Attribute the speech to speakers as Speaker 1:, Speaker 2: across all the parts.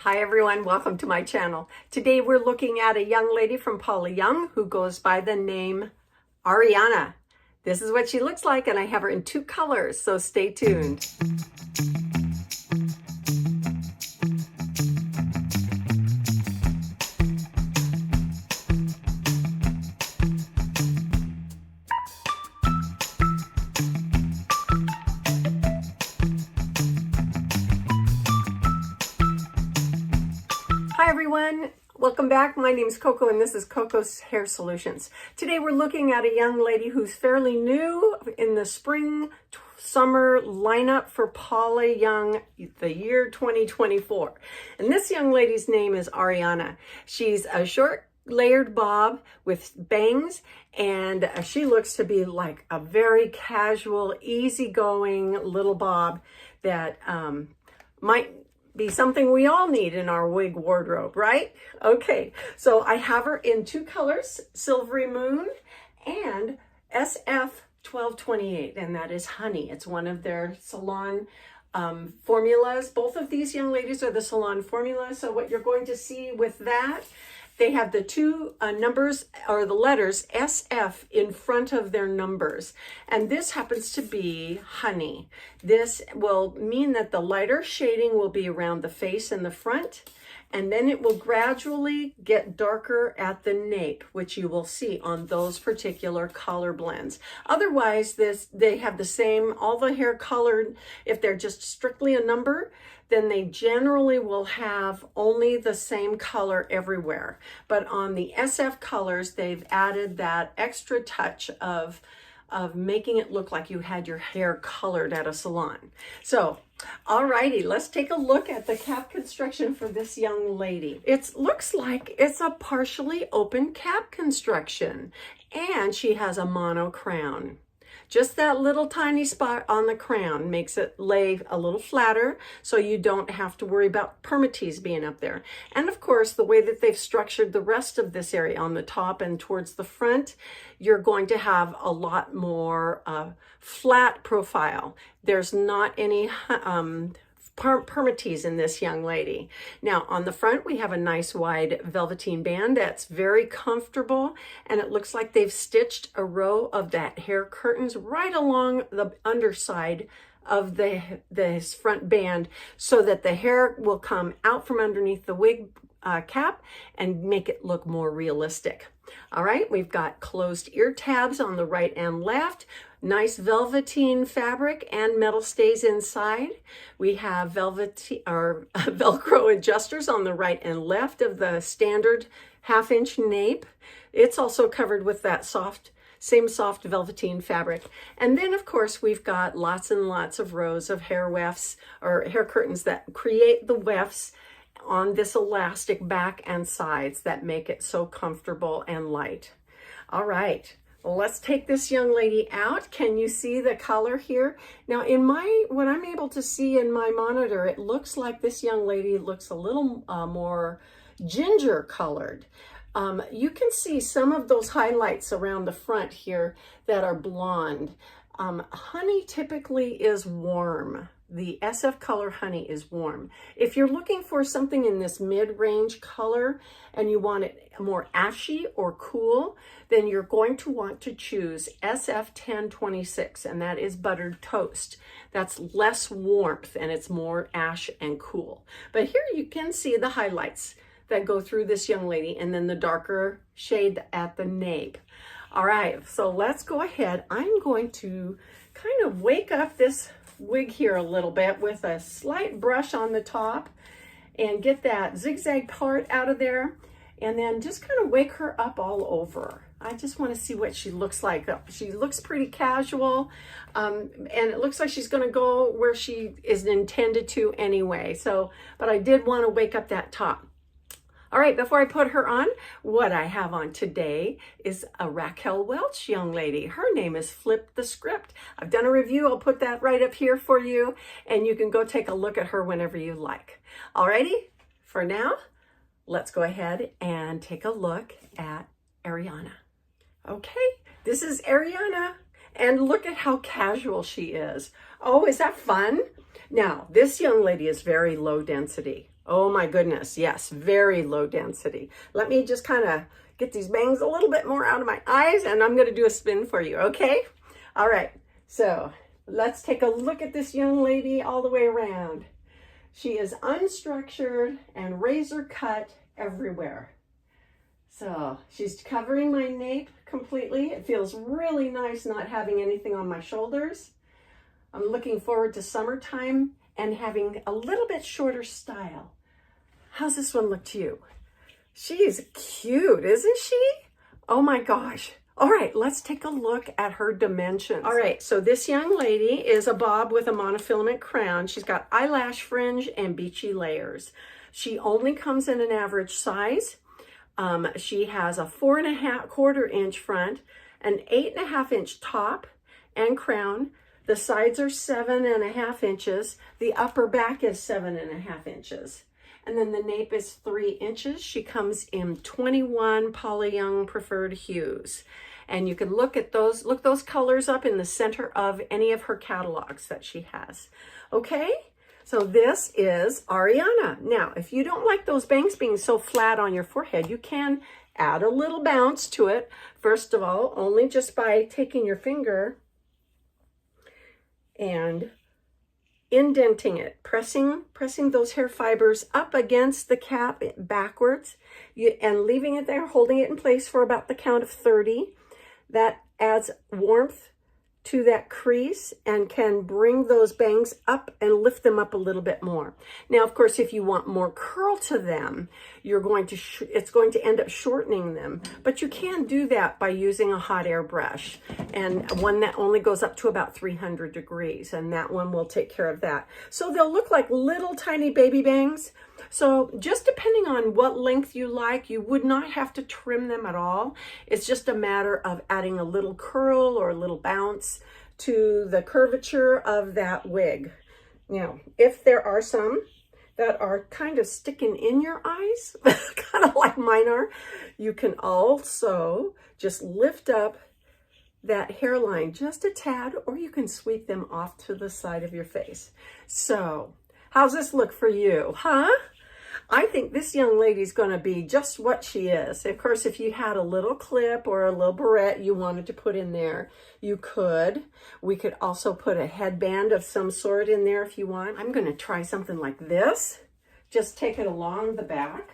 Speaker 1: Hi everyone, welcome to my channel. Today we're looking at a young lady from Paula Young who goes by the name Ariana. This is what she looks like, and I have her in two colors, so stay tuned. Hi everyone, welcome back. My name is Coco and this is Coco's Hair Solutions. Today we're looking at a young lady who's fairly new in the spring summer lineup for Paula Young, the year 2024. And this young lady's name is Ariana. She's a short layered bob with bangs, and she looks to be like a very casual, easygoing little bob that might be something we all need in our wig wardrobe, right? Okay, so I have her in two colors, Silvery Moon and SF1228, and that is Honey. It's one of their salon formulas. Both of these young ladies are the salon formula, so what you're going to see with that, they have the two numbers or the letters SF in front of their numbers. And this happens to be Honey. This will mean that the lighter shading will be around the face and the front, and then it will gradually get darker at the nape, which you will see on those particular color blends. Otherwise, they have the same, all the hair colored. If they're just strictly a number, then they generally will have only the same color everywhere. But on the SF colors, they've added that extra touch of making it look like you had your hair colored at a salon. So, alrighty, let's take a look at the cap construction for this young lady. It looks like it's a partially open cap construction, and she has a mono crown. Just that little tiny spot on the crown makes it lay a little flatter, so you don't have to worry about permatease being up there. And of course, the way that they've structured the rest of this area on the top and towards the front, you're going to have a lot more flat profile. There's not any permatease in this young lady. Now on the front we have a nice wide velveteen band that's very comfortable, and it looks like they've stitched a row of that hair curtains right along the underside of this front band so that the hair will come out from underneath the wig cap and make it look more realistic. All right, we've got closed ear tabs on the right and left. Nice velveteen fabric and metal stays inside. We have Velcro adjusters on the right and left of the standard 1/2 inch nape. It's also covered with that same soft velveteen fabric. And then of course we've got lots and lots of rows of hair wefts or hair curtains that create the wefts on this elastic back and sides that make it so comfortable and light. All right. Well, let's take this young lady out. Can you see the color here? Now in what I'm able to see in my monitor, it looks like this young lady looks a little more ginger colored. You can see some of those highlights around the front here that are blonde. Honey typically is warm. The SF color Honey is warm. If you're looking for something in this mid-range color and you want it more ashy or cool, then you're going to want to choose SF1026, and that is buttered toast. That's less warmth and it's more ash and cool. But here you can see the highlights that go through this young lady, and then the darker shade at the nape. All right, so let's go ahead. I'm going to kind of wake up this wig here a little bit with a slight brush on the top and get that zigzag part out of there, and then just kind of wake her up all over. I just want to see what she looks like. She looks pretty casual, and it looks like she's going to go where she is intended to anyway. So, but I did want to wake up that top. All right, before I put her on, what I have on today is a Raquel Welch young lady. Her name is Flip the Script. I've done a review. I'll put that right up here for you, and you can go take a look at her whenever you like. Alrighty, for now, let's go ahead and take a look at Ariana. Okay, this is Ariana, and look at how casual she is. Oh, is that fun? Now, this young lady is very low density. Oh my goodness, yes, very low density. Let me just kind of get these bangs a little bit more out of my eyes, and I'm gonna do a spin for you, okay? All right, so let's take a look at this young lady all the way around. She is unstructured and razor cut everywhere. So she's covering my nape completely. It feels really nice not having anything on my shoulders. I'm looking forward to summertime and having a little bit shorter style. How's this one look to you? She's cute, isn't she? Oh my gosh. All right, let's take a look at her dimensions. All right, so this young lady is a bob with a monofilament crown. She's got eyelash fringe and beachy layers. She only comes in an average size. She has a 4¼ inch front, an 8½ inch top and crown. The sides are 7½ inches. The upper back is 7½ inches. And then the nape is 3 inches. She comes in 21 Paula Young preferred hues. And you can look at those, look those colors up in the center of any of her catalogs that she has. Okay, so this is Ariana. Now, if you don't like those bangs being so flat on your forehead, you can add a little bounce to it. First of all, only just by taking your finger and indenting it, pressing those hair fibers up against the cap backwards, and leaving it there, holding it in place for about the count of 30. That adds warmth to that crease and can bring those bangs up and lift them up a little bit more. Now, of course, if you want more curl to them, you're going to it's going to end up shortening them, but you can do that by using a hot air brush, and one that only goes up to about 300 degrees, and that one will take care of that. So they'll look like little tiny baby bangs. So just depending on what length you like, you would not have to trim them at all. It's just a matter of adding a little curl or a little bounce to the curvature of that wig. Now, if there are some that are kind of sticking in your eyes, kind of like mine are, you can also just lift up that hairline just a tad, or you can sweep them off to the side of your face. So, how's this look for you, huh? I think this young lady's going to be just what she is. Of course, if you had a little clip or a little barrette you wanted to put in there, you could. We could also put a headband of some sort in there if you want. I'm going to try something like this. Just take it along the back,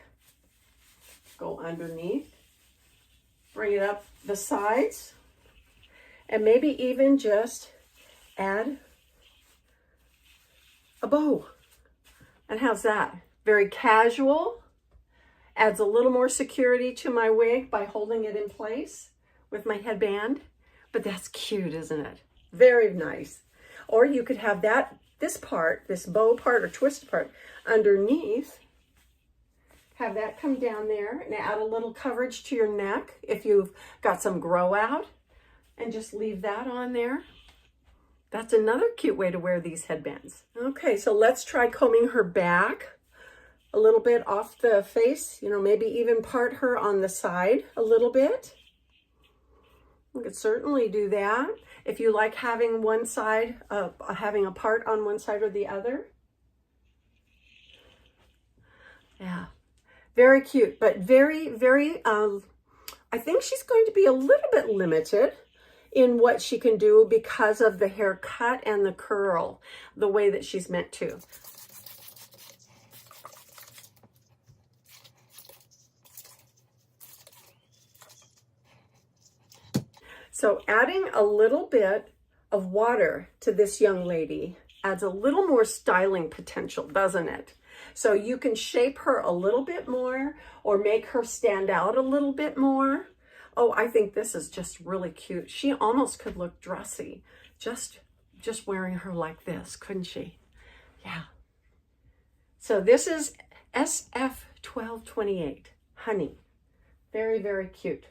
Speaker 1: go underneath, bring it up the sides, and maybe even just add a bow. And how's that? Very casual, adds a little more security to my wig by holding it in place with my headband, but that's cute, isn't it? Very nice. Or you could have this part, this bow part or twist part underneath, have that come down there and add a little coverage to your neck if you've got some grow out, and just leave that on there. That's another cute way to wear these headbands. Okay, so let's try combing her back a little bit off the face, you know, maybe even part her on the side a little bit. We could certainly do that if you like having one side, having a part on one side or the other. Yeah, very cute, but very, very, I think she's going to be a little bit limited in what she can do because of the haircut and the curl, the way that she's meant to. So adding a little bit of water to this young lady adds a little more styling potential, doesn't it? So you can shape her a little bit more or make her stand out a little bit more. Oh, I think this is just really cute. She almost could look dressy just wearing her like this, couldn't she? Yeah. So this is SF1228, Honey. Very, very cute.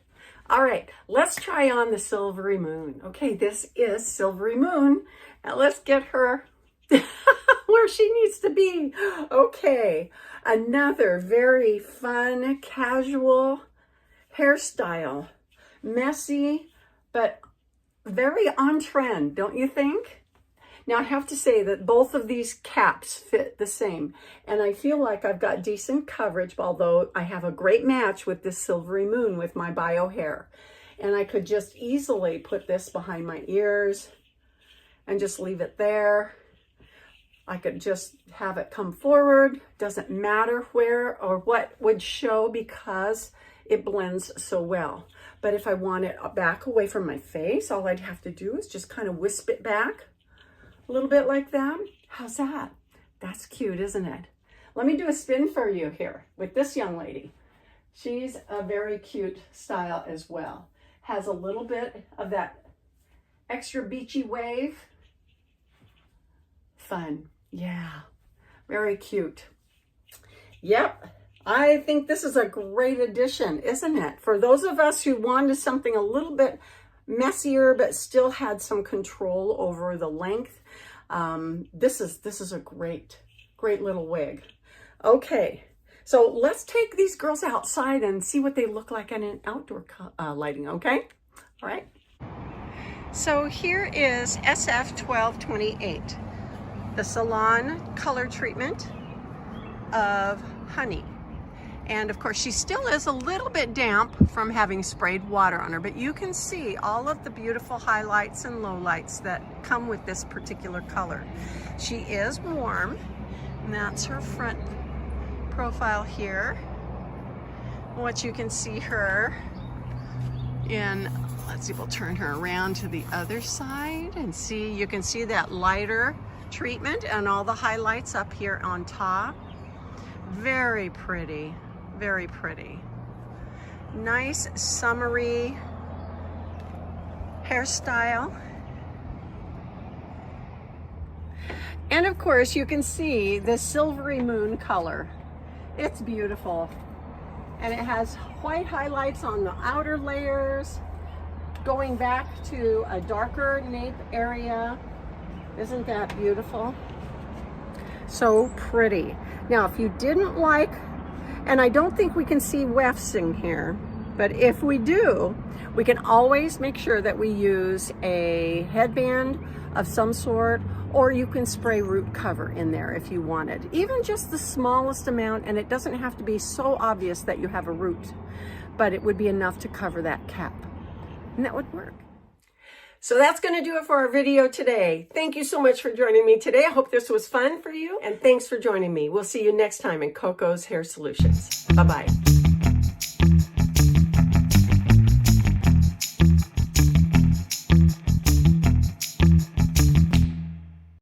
Speaker 1: All right, let's try on the Silvery Moon. Okay, this is Silvery Moon. Now let's get her where she needs to be. Okay, another very fun, casual hairstyle. Messy, but very on trend, don't you think? Now I have to say that both of these caps fit the same, and I feel like I've got decent coverage, although I have a great match with this Silvery Moon with my bio hair. And I could just easily put this behind my ears and just leave it there. I could just have it come forward. Doesn't matter where or what would show because it blends so well. But if I want it back away from my face, all I'd have to do is just kind of wisp it back a little bit like that. How's that? That's cute, isn't it? Let me do a spin for you here with this young lady. She's a very cute style as well. Has a little bit of that extra beachy wave. Fun. Yeah, very cute. Yep, I think this is a great addition, isn't it? For those of us who wanted something a little bit messier, but still had some control over the length, this is a great little wig. Okay, so let's take these girls outside and see what they look like in an outdoor lighting, okay? All right. So here is SF1228. The salon color treatment of Honey. And of course she still is a little bit damp from having sprayed water on her, but you can see all of the beautiful highlights and lowlights that come with this particular color. She is warm, and that's her front profile here. What you can see her in, let's see, we'll turn her around to the other side and see, you can see that lighter treatment and all the highlights up here on top. Very pretty, very pretty. Nice summery hairstyle. And of course you can see the Silvery Moon color. It's beautiful. And it has white highlights on the outer layers, going back to a darker nape area. Isn't that beautiful? So pretty. Now, if you didn't like, and I don't think we can see wefts in here, but if we do, we can always make sure that we use a headband of some sort, or you can spray root cover in there if you wanted. Even just the smallest amount, and it doesn't have to be so obvious that you have a root, but it would be enough to cover that cap. And that would work. So that's going to do it for our video today. Thank you so much for joining me today. I hope this was fun for you, and thanks for joining me. We'll see you next time in Coco's Hair Solutions. Bye-bye.